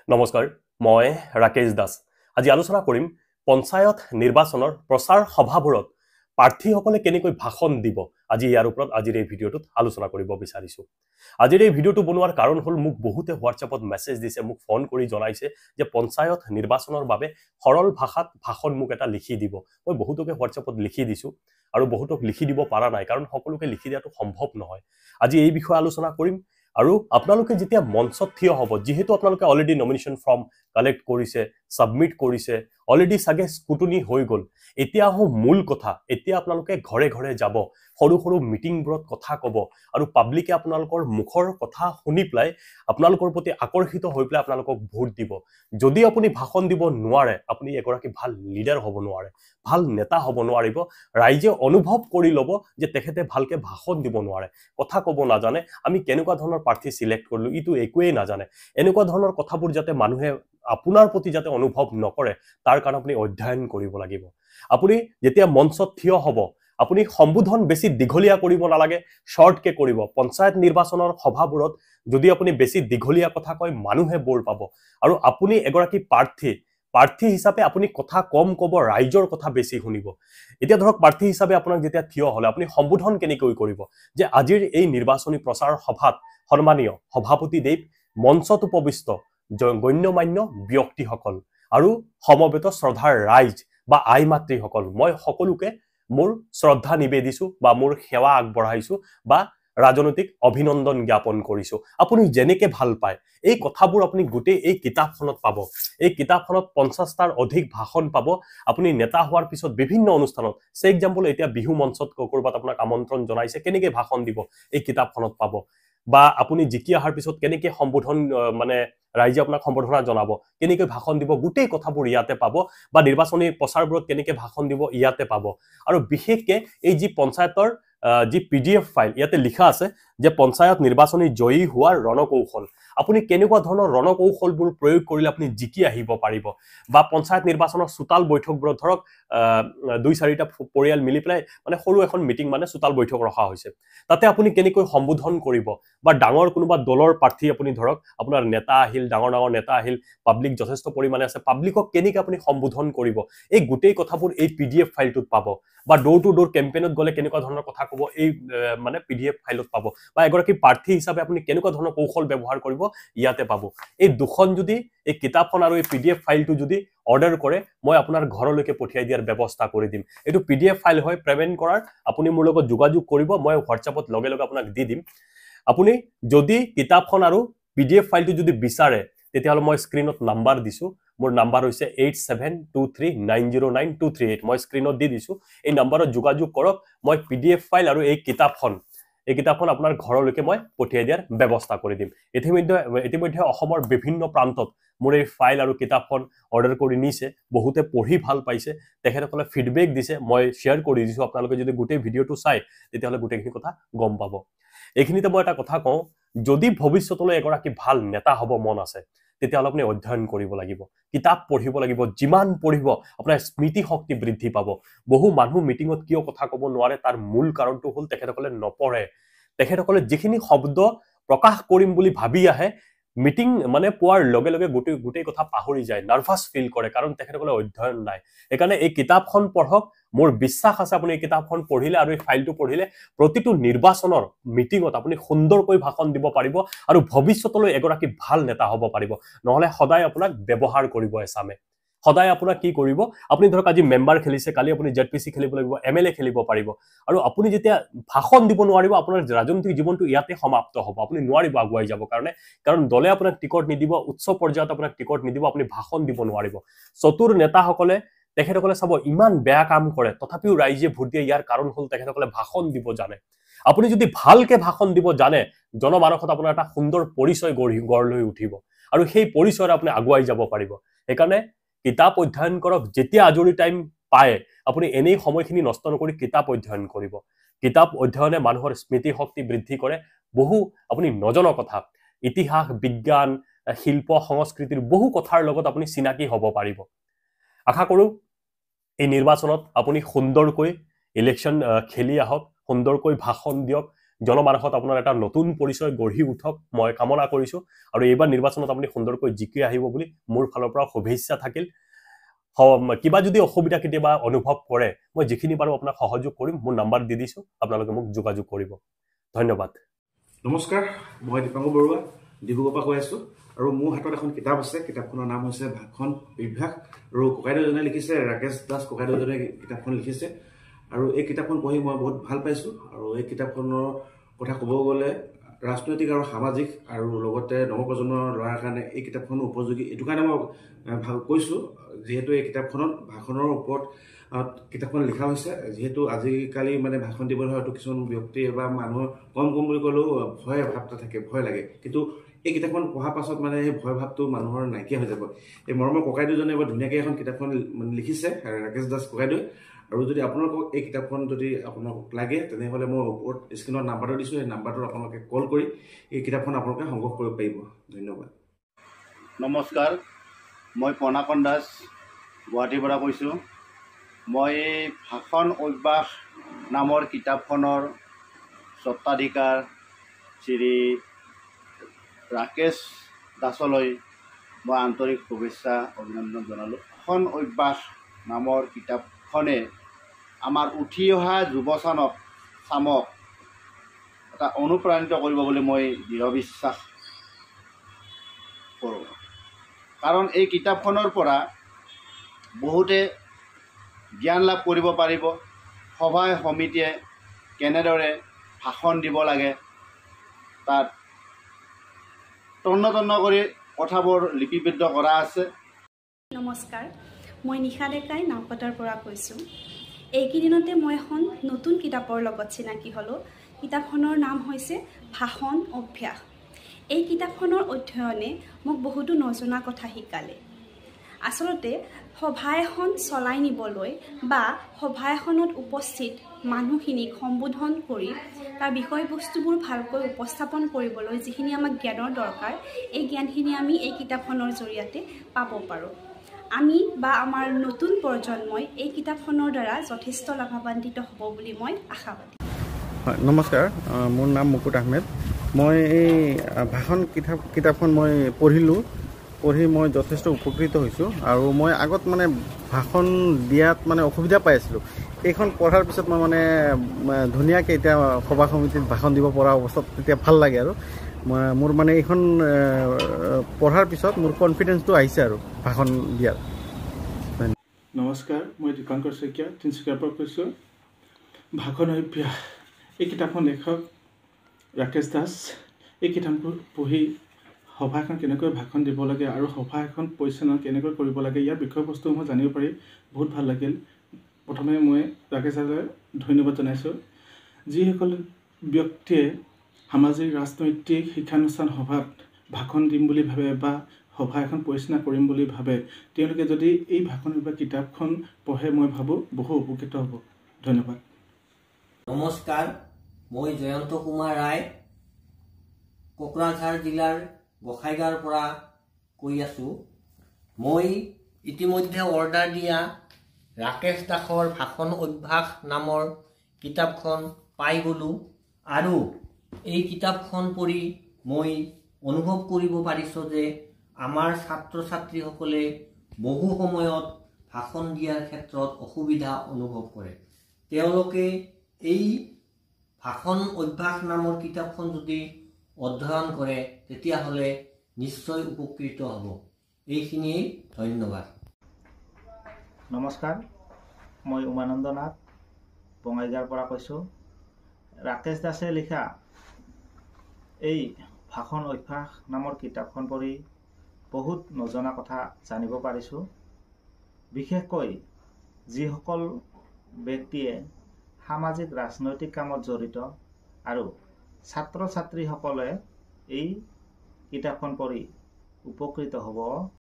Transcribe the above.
নমস্কাৰ মই ৰাকেশ দাস আজি আলোচনা কৰিম পঞ্চায়ত নিৰ্বাচনৰ প্ৰচাৰ সভাবোৰত প্ৰাৰ্থীসকলে কেনেকৈ ভাষণ দিব আজি ইয়াৰ ওপৰত আজিৰ এই ভিডিঅ'টোত আলোচনা কৰিব বিচাৰিছো আজিৰ এই ভিডিঅ'টো বনোৱাৰ কাৰণ হ'ল মোক বহুতে হোৱাটছএপত মেছেজ দিছে মোক ফোন কৰি জনাইছে যে পঞ্চায়ত নিৰ্বাচনৰ বাবে সৰল ভাষাত ভাষণ মোক এটা লিখি দিব মই বহুতকে হোৱাটছএপত লিখি দিছো আৰু বহুতক লিখি দিব পৰা নাই কাৰণ সকলোকে লিখি দিয়াটো সম্ভৱ নহয় আজি এই বিষয়ে আলোচনা কৰিম আৰু আপোনালোকে যেতিয়া মঞ্চত থিয় হ'ব যেহেতু আপোনালোকে অলৰেডি নমিনেশন ফৰ্ম কালেক্ট কৰিছে সাবমিট কৰিছে অলৰেডি সাগে স্কুটনি হৈ গল এতিয়া মূল কথা এতিয়া আপোনালোকে ঘৰে ঘৰে যাব সৰু সৰু মিটিংবোৰত কথা ক'ব আৰু পাব্লিকে আপোনালোকৰ মুখৰ কথা শুনি প্লাই আপোনালোকৰ প্ৰতি আকৰ্ষিত হৈ প্লাই আপোনালোকক ভোট দিব যদি আপুনি ভাষণ দিব নোৱাৰে আপুনি এগৰাকী ভাল লিডাৰ হ'ব নোৱাৰে ভাল নেতা হ'ব নোৱাৰিব ৰাইজে অনুভৱ কৰি ল'ব যে তেখেতে ভালকে ভাষণ দিব নোৱাৰে কথা ক'ব নাজানে আমি কেনেকুৱা ধৰণৰ প্ৰাৰ্থী সিলেক্ট কৰিলো ইটো একোৱে নাজানে এনেকুৱা ধৰণৰ কথাবোৰ যাতে মানুহে আপোনাৰ প্ৰতি যাতে অনুভৱ নকৰে তাৰ কাৰণে আপুনি অধ্যয়ন কৰিব লাগিব আপুনি যেতিয়া মঞ্চত থিয় হ'ব আপুনি সম্বোধন বেছি দীঘলীয়া কৰিব নালাগে শৰ্টকে কৰিব পঞ্চায়ত নিৰ্বাচনৰ সভাবোৰত যদি আপুনি বেছি দীঘলীয়া কথা কয় মানুহে বৰ পাব আৰু আপুনি এগৰাকী প্ৰাৰ্থী হিচাপে আপুনি কথা কম ক'ব ৰাইজৰ কথা বেছি শুনিব এতিয়া ধৰক প্ৰাৰ্থী হিচাপে আপোনাক যেতিয়া থিয় হলে আপুনি সম্বোধন কেনেকৈ কৰিব যে আজিৰ এই নিৰ্বাচনী প্ৰচাৰ সভাত সন্মানীয় সভাপতি দেৱ মঞ্চত উপবিষ্ট গণ্যমান্য ব্যক্তিসকল আৰু সমবেত শ্ৰদ্ধাৰ ৰাইজ বা আই মাতৃসকল মই সকলোকে মোৰ শ্ৰদ্ধা নিবেদিছো বা মোৰ সেৱা আগবঢ়াইছো বা ৰাজনৈতিক অভিনন্দন জ্ঞাপন কৰিছো আপুনি যেনেকে ভাল পায় এই কথাবোৰ আপুনি গুটেই এই কিতাপখনত পাব এই কিতাপখনত 50টাৰ অধিক ভাষণ পাব আপুনি নেতা হোৱাৰ পিছত বিভিন্ন অনুষ্ঠানত সে এক্সাম্পল এতিয়া বিহু মঞ্চত কৰবাত আপোনাক আমন্ত্ৰণ জনাইছে কেনেকে ভাষণ দিব এই কিতাপখনত পাব বা আপুনি জিকি আহাৰ পিছত কেনেকে সম্বোধন মানে ৰাইজে আপোনাক সম্বোধনা জনাব কেনেকৈ ভাষণ দিব গুটেই কথাবোৰ ইয়াতে পাব বা নিৰ্বাচনী প্ৰচাৰবোৰত কেনেকৈ ভাষণ দিব ইয়াতে পাব আৰু বিশেষকৈ এই যি পঞ্চায়তৰ যি পিডিএফ ফাইল ইয়াতে লিখা আছে যে পঞ্চায়ত নিৰ্বাচনী জয়ী হোৱাৰ ৰণকৌশল আপুনি কেনেকুৱা ধৰণৰ ৰণকৌশলবোৰ প্ৰয়োগ কৰিলে আপুনি জিকি আহিব পাৰিব বা পঞ্চায়ত নিৰ্বাচনৰ সুতাল বৈঠকবোৰত ধৰক 2-4টা পৰিয়াল মিলি পেলাই মানে সৰু এখন মিটিং মানে সুতাল বৈঠক ৰখা হৈছে তাতে আপুনি কেনেকৈ সম্বোধন কৰিব বা ডাঙৰ কোনোবা দলৰ প্ৰাৰ্থী আপুনি ধৰক আপোনাৰ নেতা আহিল ডাঙৰ নেতা আহিল পাব্লিক যথেষ্ট পৰিমাণে আছে পাব্লিকক কেনেকৈ আপুনি সম্বোধন কৰিব এই গুটেই কথাবোৰ এই পিডিএফ ফাইলটোত পাব বা ডোৰ টু ডোৰ কেম্পেইনত গলে কেনেকুৱা ধৰণৰ কথা ক'ব এই মানে পিডিএফ ফাইলত পাব বা এগৰাকী প্ৰাৰ্থী হিচাপে আপুনি কেনেকুৱা ধৰণৰ কৌশল ব্যৱহাৰ কৰিব ইয়াতে পাব এই দুখন যদি এই কিতাপখন আৰু এই পিডিএফ ফাইলটো যদি অৰ্ডাৰ কৰে মই আপোনাৰ ঘৰলৈকে পঠিয়াই দিয়াৰ ব্যৱস্থা কৰি দিম এটো পিডিএফ ফাইল হয় পেমেন্ট কৰাৰ আপুনি মোৰ লগত যোগাযোগ কৰিব মই হোৱাটছএপত লগে লগে আপোনাক দি দিম আপুনি যদি কিতাপখন আৰু পিডিএফ ফাইলটো যদি বিচাৰে তেতিয়াহলে মই স্ক্ৰিনত নাম্বাৰ দিছো মোৰ নাম্বাৰ হৈছে 8723909238 মই স্ক্ৰিনত দি দিছো এই নাম্বাৰত যোগাযোগ কৰক মই পিডিএফ ফাইল আৰু এই কিতাপখন আপোনাৰ ঘৰলৈকে মই পঠিয়াই দিয়াৰ ব্যৱস্থা কৰি দিম ইতিমধ্যে অসমৰ বিভিন্ন প্ৰান্তত মোৰ এই ফাইল আৰু কিতাপখন অৰ্ডাৰ কৰি নিছে বহুতে পঢ়ি ভাল পাইছে তেখেতসকলে ফিডবেক দিছে মই শেয়াৰ কৰি দিছো আপোনালোকে যদি গোটেই ভিডিঅটো চাই তেতিয়াহলে গোটেইখিনি কথা গম পাব এইখিনিতে মই এটা কথা কওঁ যদি ভৱিষ্যতলৈ এগৰাকী ভাল নেতা হ'ব মন আছে তেতিয়াহলে আপুনি অধ্যয়ন কৰিব লাগিব কিতাপ পঢ়িব লাগিব যিমান পঢ়িব আপোনাৰ স্মৃতি শক্তি বৃদ্ধি পাব বহু মানুহ মিটিংত কিয় কথা ক'ব নোৱাৰে তাৰ মূল কাৰণটো হ'ল তেখেতসকলে নপঢ়ে তেখেতসকলে যিখিনি শব্দ প্ৰকাশ কৰিম বুলি ভাবি আহে মিটিং মানে পোৱাৰ লগে লগে গোটেই কথা পাহৰি যায় নাৰ্ভাস ফিল কৰে কাৰণ তেখেতসকলে অধ্যয়ন নাই একাৰণে এই কিতাপখন পঢ়ক মোৰ বিশ্বাস আছে আপুনি এই কিতাপখন পঢ়িলে আৰু এই ফাইলটো পঢ়িলে প্ৰতিটো নিৰ্বাচনৰ মিটিংত আপুনি সুন্দৰকৈ ভাষণ দিব পাৰিব আৰু ভৱিষ্যতলৈ এগৰাকী ভাল নেতা হ'ব পাৰিব নহলে সদায় আপোনাক ব্যৱহাৰ কৰিব এসামে সদায় আপোনাক কি কৰিব আপুনি ধৰক আজি মেম্বাৰ খেলিছে কালি আপুনি জেডপিসি খেলিব লাগিব এমএলএ খেলিব পাৰিব আৰু আপুনি যেতিয়া ভাষণ দিব নোৱাৰিব আপোনাৰ ৰাজনৈতিক জীৱনটো ইয়াতে সমাপ্ত হ'ব আপুনি নোৱাৰিব আগুৱাই যাব কাৰণ দলে আপোনাক টিকট নিদিব উচ্চ পৰ্যায়ত আপোনাক টিকট নিদিব আপুনি ভাষণ দিব নোৱাৰিব চতুৰ নেতাসকলে তেখেতসকলে চাব ইমান বেয়া কাম কৰে তথাপিও ৰাইজে ভোট দিয়ে ইয়াৰ কাৰণ হ'ল তেখেতসকলে ভাষণ দিব জানে আপুনি যদি ভালকে ভাষণ দিব জানে জনমানসত আপোনাৰ এটা সুন্দৰ পৰিচয় গঢ় লৈ উঠিব আৰু সেই পৰিচয়ৰে আপুনি আগুৱাই যাব পাৰিব সেইকাৰণে কিতাপ অধ্যয়ন কৰক যেতিয়া আজৰি টাইম পায় আপুনি এনেই সময়খিনি নষ্ট নকৰি কিতাপ অধ্যয়ন কৰিব কিতাপ অধ্যয়নে মানুহৰ স্মৃতি শক্তি বৃদ্ধি কৰে বহু আপুনি নজনা কথা ইতিহাস বিজ্ঞান শিল্প সংস্কৃতিৰ বহু কথাৰ লগত আপুনি চিনাকি হ'ব পাৰিব আশা কৰো এই নিৰ্বাচনত আপুনি সুন্দৰকৈ ইলেকশন খেলি আহক সুন্দৰকৈ ভাষণ দিয়ক জনমানসত আপোনাৰ এটা নতুন পৰিচয় গঢ়ি উঠক মই কামনা কৰিছোঁ আৰু এইবাৰ নিৰ্বাচনত আপুনি সুন্দৰকৈ জিকি আহিব বুলি মোৰ ফালৰ পৰা শুভেচ্ছা থাকিল কিবা যদি অসুবিধা কেতিয়াবা অনুভৱ কৰে মই যিখিনি পাৰো আপোনাক সহযোগ কৰিম মোৰ নাম্বাৰ দি দিছো আপোনালোকে মোক যোগাযোগ কৰিব ধন্যবাদ নমস্কাৰ মই দীপাংকৰ বৰুৱা ডিব্ৰুগড়ৰ পৰা কৈ আছো আৰু মোৰ হাতত এখন কিতাপ আছে কিতাপখনৰ নাম হৈছে ভাষণ অভ্যাস আৰু ককাইদেউজনে লিখিছে ৰাকেশ দাস ককাইদেউজনে কিতাপখন লিখিছে আৰু এই কিতাপখন পঢ়ি মই বহুত ভাল পাইছো আৰু এই কিতাপখনৰ কথা ক'ব গ'লে ৰাজনৈতিক আৰু সামাজিক আৰু লগতে নৱপ্ৰজন্মৰ ল'ৰাৰ কাৰণে এই কিতাপখন উপযোগী এইটো কাৰণে মই ভাল কৈছো যেহেতু এই কিতাপখনত ভাষণৰ ওপৰত কিতাপখন লিখা হৈছে যেহেতু আজিকালি মানে ভাষণ দিবলৈ হয়তো কিছুমান ব্যক্তি বা মানুহৰ কম বুলি ক'লেও ভয় ভাৱ এটা থাকে ভয় লাগে কিন্তু এই কিতাপখন পঢ়াৰ পাছত মানে এই ভয় ভাৱটো মানুহৰ নাইকিয়া হৈ যাব এই মৰমৰ ককাইদেউজনে বৰ ধুনীয়াকৈ এখন কিতাপখন লিখিছে ৰাকেশ দাস ককাইদেউ আৰু যদি আপোনালোকক এই কিতাপখন যদি আপোনাক লাগে তেনেহ'লে মই ওপৰত স্ক্ৰীনত নাম্বাৰটো দিছোঁ এই নাম্বাৰটোত আপোনালোকে কল কৰি এই কিতাপখন আপোনালোকে সংগ্ৰহ কৰিব পাৰিব ধন্যবাদ নমস্কাৰ মই পনাকন দাস গুৱাহাটীৰ পৰা কৈছোঁ মই ভাষণ অভ্যাস নামৰ কিতাপখনৰ স্বত্বাধিকাৰ শ্ৰী ৰাকেশ দাসলৈ মই আন্তৰিক শুভেচ্ছা অভিনন্দন জনালোঁ ভাষণ অভ্যাস নামৰ কিতাপখনে আমাৰ উঠি অহা চামক এটা অনুপ্ৰাণিত কৰিব বুলি মই দৃঢ় বিশ্বাস কৰোঁ কাৰণ এই কিতাপখনৰ পৰা বহুতে জ্ঞান লাভ কৰিব পাৰিব সভাই সমিতিয়ে কেনেদৰে ভাষণ দিব লাগে তাত তন্ন কৰি কথাবোৰ লিপিবদ্ধ কৰা আছে নমস্কাৰ মই নিশা ডেকাই নাওকটাৰ পৰা কৈছোঁ এইকেইদিনতে মই এখন নতুন কিতাপৰ লগত চিনাকি হ'লোঁ কিতাপখনৰ নাম হৈছে ভাষণ অভ্যাস এই কিতাপখনৰ অধ্যয়নে মোক বহুতো নজনা কথা শিকালে আচলতে সভা এখন চলাই নিবলৈ বা সভা এখনত উপস্থিত মানুহখিনিক সম্বোধন কৰি তাৰ বিষয়বস্তুবোৰ ভালকৈ উপস্থাপন কৰিবলৈ যিখিনি আমাক জ্ঞানৰ দৰকাৰ এই জ্ঞানখিনি আমি এই কিতাপখনৰ জৰিয়তে পাব পাৰোঁ আমি বা আমাৰ নতুন প্ৰজন্মই এই কিতাপখনৰ দ্বাৰা যথেষ্ট লাভান্বিত হ'ব বুলি মই আশাবাদী নমস্কাৰ মোৰ নাম মুকুট আহমেদ মই এই ভাষণ কিতাপখন মই পঢ়ি মই যথেষ্ট উপকৃত হৈছোঁ আৰু মই আগত মানে ভাষণ দিয়াত মানে অসুবিধা পাই আছিলোঁ এইখন পঢ়াৰ পিছত মই মানে ধুনীয়াকৈ এতিয়া সভা সমিতিত ভাষণ দিব পৰা অৱস্থাত তেতিয়া ভাল লাগে আৰু মোৰ মানে এইখন পঢ়াৰ পিছত মোৰ কনফিডেন্সটো আহিছে আৰু ভাষণ দিয়াৰ নমস্কাৰ মই দীপাংকৰ শইকীয়া তিনিচুকীয়াৰ পৰা কৈছোঁ ভাষণ অভ্যাস এই কিতাপখন লেখক ৰাকেশ দাস এই কিতাপখন পঢ়ি সভা এখন কেনেকৈ ভাষণ দিব লাগে আৰু সভা এখন পৰিচালনা কেনেকৈ কৰিব লাগে ইয়াৰ বিষয়বস্তুসমূহ জানিব পাৰি বহুত ভাল লাগিল প্ৰথমে মই ৰাকেশ দাসলৈ ধন্যবাদ জনাইছোঁ যিসকল ব্যক্তিয়ে সামাজিক ৰাজনৈতিক শিক্ষানুষ্ঠান সভাত ভাষণ দিম বুলি ভাবে বা সভা এখন পৰিচালনা কৰিম বুলি ভাবে তেওঁলোকে যদি এই ভাষণ বা কিতাপখন পঢ়ে মই ভাবোঁ বহু উপকৃত হ'ব ধন্যবাদ নমস্কাৰ মই জয়ন্ত কুমাৰ ৰায় কোকৰাঝাৰ জিলাৰ গোসাইগাঁৱৰ পৰা কৈ আছোঁ মই ইতিমধ্যে অৰ্ডাৰ দিয়া ৰাকেশ দাসৰ ভাষণ অভ্যাস নামৰ কিতাপখন পাই গ'লোঁ আৰু এই কিতাপখন পঢ়ি মই অনুভৱ কৰিব পাৰিছোঁ যে আমাৰ ছাত্ৰ ছাত্ৰীসকলে বহু সময়ত ভাষণ দিয়াৰ ক্ষেত্ৰত অসুবিধা অনুভৱ কৰে তেওঁলোকে এই ভাষণ অভ্যাস নামৰ কিতাপখন যদি অধ্যয়ন কৰে তেতিয়াহ'লে নিশ্চয় উপকৃত হ'ব এইখিনিয়ে ধন্যবাদ নমস্কাৰ মই উমানন্দ নাথ বঙাইগাঁৱৰ পৰা কৈছোঁ ৰাকেশ দাসে লিখা এই ভাষণ অভ্যাস নামৰ কিতাপখন পঢ়ি বহুত নজনা কথা জানিব পাৰিছোঁ বিশেষকৈ যিসকল ব্যক্তিয়ে সামাজিক ৰাজনৈতিক কামত জড়িত আৰু ছাত্ৰ ছাত্ৰীসকলে এই কিতাপখন পঢ়ি উপকৃত হ'ব